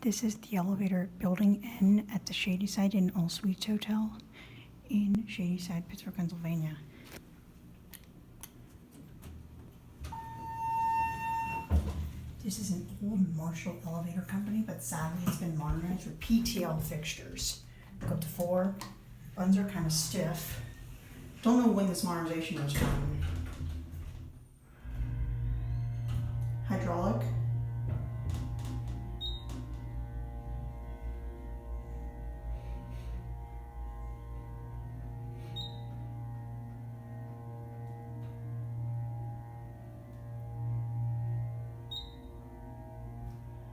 This is the elevator building N at the Shadyside Inn All Suites Hotel in Shadyside, Pittsburgh, Pennsylvania. This is an old Marshall elevator company, but sadly it's been modernized with PTL fixtures. Go up to 4. Buttons are kind of stiff. Don't know when this modernization was done. Hydraulic.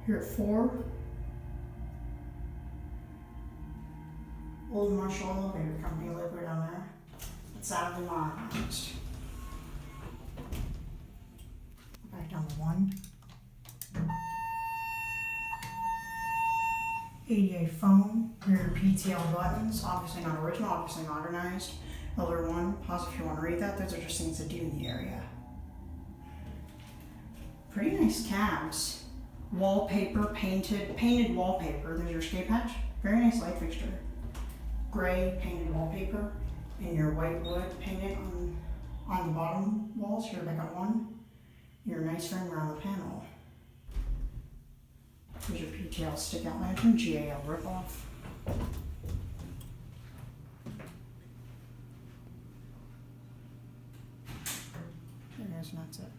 Here at 4, old Marshall elevator company live right down there. It's sadly modernized. Back down to 1. ADA phone, here are PTL buttons, obviously not original, obviously modernized. Elevator 1, pause if you want to read that, those are just things to do in the area. Pretty nice cabs. Wallpaper, painted wallpaper. There's your escape hatch. Very nice light fixture. Gray painted wallpaper, and your white wood painted on the bottom walls. Here back on 1. Your nice frame around the panel. Here's your PTL stick out lantern, GAL ripoff. There it is, and that's it.